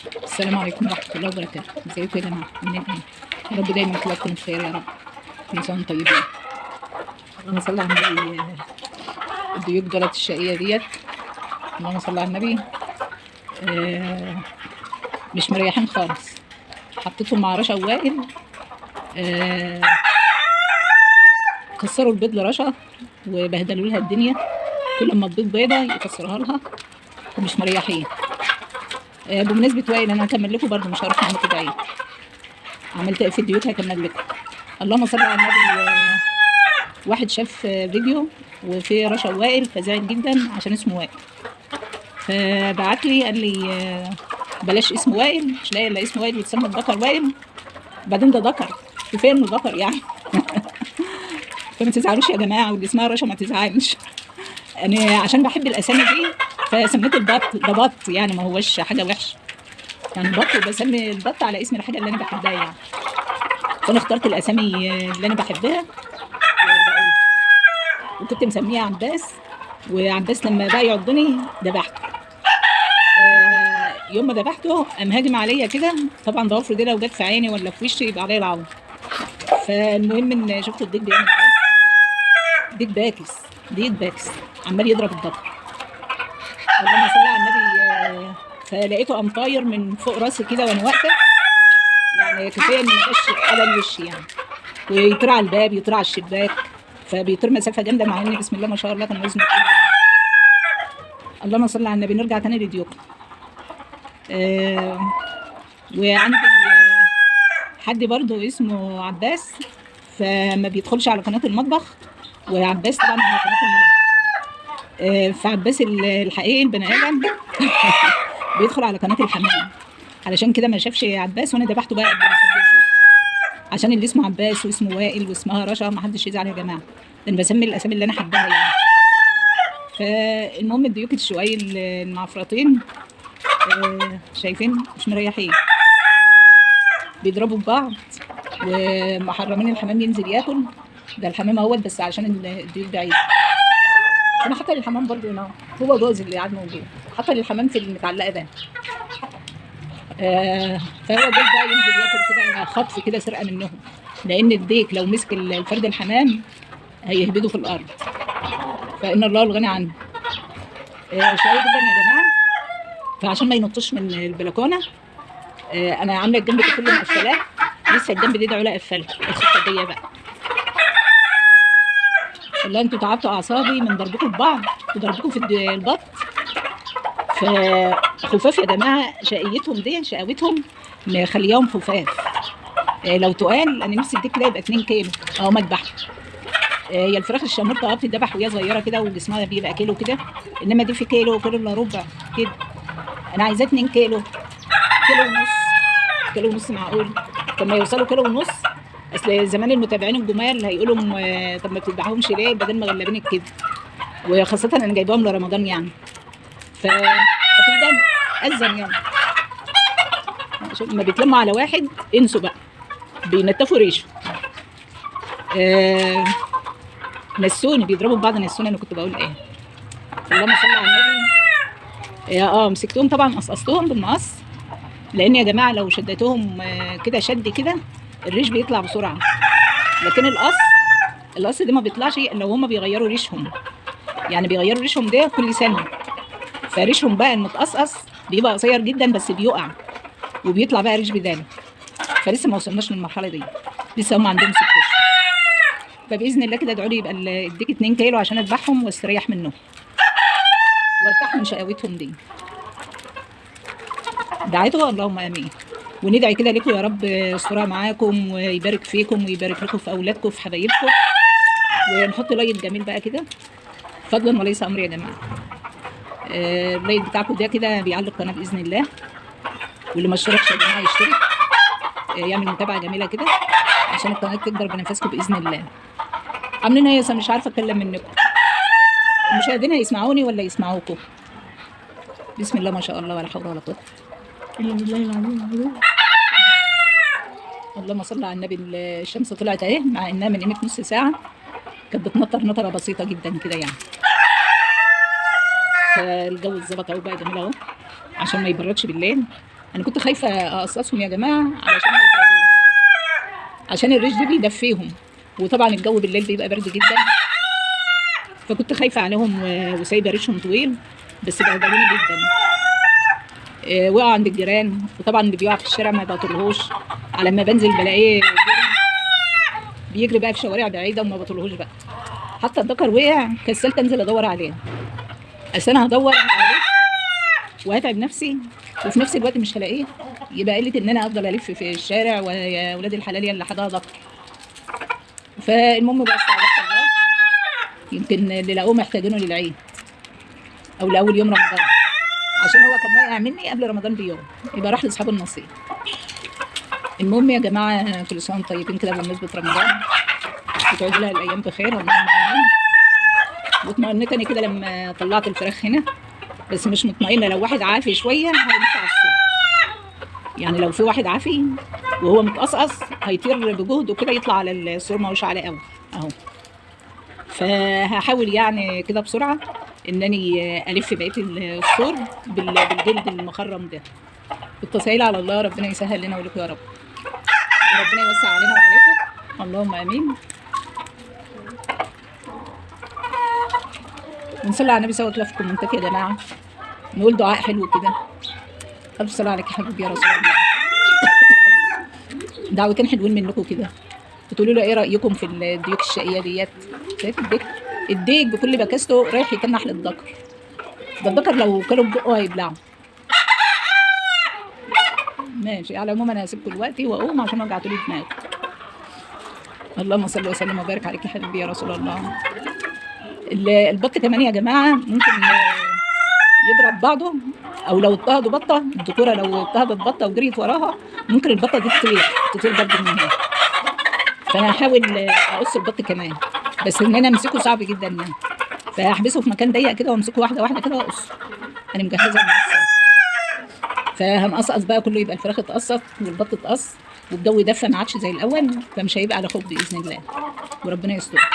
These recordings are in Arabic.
السلام عليكم ورحمة الله وبركاته. ازيكم يا جماعة؟ عاملين ايه؟ يا رب دايما تلاقوا بخير يا رب. كل سنة وانتم طيبين. اللهم صل على النبي. الضيوف دولت الشقية ديت، اللهم صل على النبي. مش مريحين خالص. حطيتهم مع رشا ووائل. آه كسروا البيض لرشا وبهدلوا لها الدنيا. كل ما تبيض بيضة يكسرها لها ومش مريحين. بمناسبة وائل انا هكمل لكم برضه، مش هروح عنكم بعيد. عملت ايه في الديوت هكمل لكم. اللهم صل على النبي. واحد شاف فيديو وفي رشا وائل فزعل جدا عشان اسمه وائل، فبعت لي قال لي بلاش اسم وائل، مش لاقي الا اسم وائل وتسمى الذكر وائل. بعدين ده ذكر، كفايه انه ذكر يعني. فما تزعلوش يا جماعه، واللي اسمها رشا ما تزعلش. انا عشان بحب الاسامي دي فسميت البط. ده بط يعني، ما هوش حاجه وحشه يعني، بط، وبسمي البط على اسم الحاجه اللي انا بحبها يعني. فانا اخترت الاسامي اللي انا بحبها وكنت مسميها عباس. وعباس لما بقى يعضني ذبحته. يوم ما ذبحته قام هاجم عليا كده، طبعا ضوافره دي لو جت في عيني ولا في وشي يبقى عليا العوض. فالمهم ان شفت الديك بيعمل ايه. ديك باكس، ديك باكس عمال يضرب الذكر. اللهم صل على النبي. فلقيته قام طاير من فوق راسي كده وانا واقفه، يعني كفايه ان ما بقاش قبل وشي يعني. ويطير على الباب، يطير على الشباك، فبيطير مسافه جامده، مع ان بسم الله ما شاء الله كان وزنه كبير. اللهم صل على النبي. نرجع تاني لديوكم. وعندي حد برضو اسمه عباس، فما بيدخلش على قناه المطبخ، وعباس طبعا على قناه المطبخ. فعباس الحقيقي البني ادم بيدخل على قناه الحمام. علشان كده ما شافش عباس، وانا ذبحته بقى قبل ما حد يشوف، عشان اللي اسمه عباس واسمه وائل واسمها رشا ما حدش يزعل يا جماعه، لان بسمي الاسامي اللي انا حباها يعني. فالمهم الديوك الشوائل المعفرطين شايفين مش مريحين، بيضربوا ببعض ومحرمين الحمام ينزل ياكل. ده الحمام اهوت بس عشان الديوك بعيد. انا حتى للحمام برضه هنا هو جوزي اللي قاعد موجود، حتى للحمام في المتعلقه ده. فهو جوز بقى ينزل ياكل كده خطف كده، سرقه منهم، لان الديك لو مسك الفرد الحمام هيهبده في الارض، فان الله الغني عنه. شويه جدا يا جماعه. فعشان ما ينطش من البلكونه انا عامله الجنب ده كله مقفلاه، لسه الجنب دي علا قفله الخطه دي بقى. والله انتوا تعبتوا اعصابي من ضربكم ببعض وضربكم في البط. فخفاف يا جماعه، شقيتهم دي شقاوتهم مخلياهم خفاف. لو تقال انا نفسي الديك كده يبقى 2 كيلو اهو مذبحه. هي الفراخ الشامورطه بتتذبح وهي صغيره كده وجسمها بيبقى كيلو كده، انما دي في كيلو وكيلو الا ربع كده. انا عايزاه 2 كيلو، كيلو ونص، كيلو ونص معقول. طب ما يوصلوا كيلو ونص، اصل زمان المتابعين الجمال هيقولوا طب ما بتذبحوهمش ليه بدل ما غلبينك كده، وخاصه انا جايباهم لرمضان يعني. فده اذن يعني. لما بيتلموا على واحد انسوا بقى، بينتفوا ريشه. نسوني، بيضربوا بعض نسوني. انا كنت بقول ايه؟ اللهم صل على النبي. مسكتهم طبعا، قصقصتهم بالمقص، لان يا جماعه لو شدتهم كده شد كده الريش بيطلع بسرعه، لكن القص ده ما بيطلعش الا لو هما بيغيروا ريشهم، يعني بيغيروا ريشهم ده كل سنه. فريشهم بقى المتقصقص بيبقى قصير جدا بس بيقع وبيطلع بقى ريش بداله. فلسه ما وصلناش للمرحله دي، لسه هم عندهم 6 اشهر. فباذن الله كده ادعوا لي يبقى اديك 2 كيلو عشان اذبحهم واستريح منهم وارتاح من شقاوتهم دي. دعيتوا اللهم امين. وندعي كده لكم يا رب يسترها معاكم ويبارك فيكم ويبارك لكم في اولادكم في حبايبكم. ونحط لايك جميل بقى كده فضلا وليس امر يا جماعه. اللايك بتاعكم ده كده بيعلي القناه باذن الله. واللي ما اشتركش يا جماعه يشترك، يعمل متابعه جميله كده عشان القناه تكبر بنفسكم باذن الله. عاملين ايه؟ مش عارفه اتكلم منكم. المشاهدين هيسمعوني ولا يسمعوكم؟ بسم الله ما شاء الله ولا حول ولا قوه الا بالله العظيم. اللهم صل على النبي. الشمس طلعت اهي، مع انها من قيمه نص ساعه كانت بتنطر نطره بسيطه جدا كده يعني. فالجو اتظبط اهو بقى جميل اهو عشان ما يبردش بالليل. انا كنت خايفه اقصصهم يا جماعه علشان ما يترجوش، عشان الريش دي بيدفيهم، وطبعا الجو بالليل بيبقى برد جدا، فكنت خايفه عليهم وسايبه ريشهم طويل، بس بهدلوني جدا. وقعوا عند الجيران، وطبعا اللي بيقع في الشارع ما بطلهوش، على ما بنزل بلاقيه بيجري بقى في شوارع بعيده وما بطلهوش بقى. حتى الذكر وقع، كسلت انزل ادور عليه، اصل انا هدور عليه وهتعب نفسي، وفي نفس الوقت مش هلاقيه، يبقى قله ان انا افضل الف في الشارع ويا ولاد الحلال اللي حدها ذكر. فالمهم بقى استعجبت الله، يمكن اللي لقوه محتاجينه للعيد او لاول يوم رمضان، عشان هو كان واقع مني قبل رمضان بيوم، يبقى راح لاصحاب النصيب. المهم يا جماعه، كل سنه وانتم طيبين كده بمناسبه رمضان، وتعودوا لها الايام بخير اللهم امين. واطمئنتني كده لما طلعت الفراخ هنا، بس مش مطمئنه، لو واحد عافي شويه هينفع الصوت، يعني لو في واحد عافي وهو متقصقص هيطير بجهده كده يطلع على السور، ما هوش عالي قوي اهو. فهحاول يعني كده بسرعه انني الف بقيه السور بالجلد المخرم ده. التسهيل على الله، ربنا يسهل لنا ولكم يا رب، وربنا يوسع علينا وعليكم، اللهم امين. ونصلي على النبي سوا كده في الكومنتات يا جماعه، نقول دعاء حلو كده. الف صلاه عليك يا حبيبي يا رسول الله. دعوتين حلوين منكم كده، بتقولوا له ايه رايكم في الديوك الشقيه ديت. شايف الديك بكل بكاسته رايح يتنح للذكر، ده الذكر لو كلوا ببقه هيبلعوا. ماشي، على العموم انا هسيبكم دلوقتي واقوم عشان وجعتولي دماغي. اللهم صل وسلم وبارك عليك يا حبيبي يا رسول الله. البط كمان يا جماعه ممكن يضرب بعضه، او لو اضطهدوا بطه، الذكوره لو اضطهدت بطه وجريت وراها ممكن البطه دي تطير برضه من هنا. فانا هحاول اقص البط كمان، بس ان انا امسكه صعب جدا يعني، فهحبسه في مكان ضيق كده وامسكه واحده واحده كده واقصه. انا مجهزه المقص، فهنقصقص بقى كله، يبقى الفراخ اتقصت والبط اتقص والجو دفى، ما عادش زي الاول، فمش هيبقى على خوف باذن الله، وربنا يستر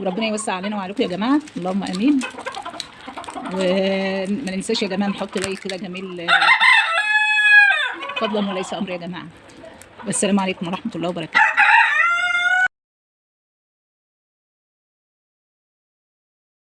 وربنا يوسع علينا وعليكم يا جماعه، اللهم امين. وما ننساش يا جماعه نحط لايك كده جميل فضلا وليس امر يا جماعه. والسلام عليكم ورحمه الله وبركاته.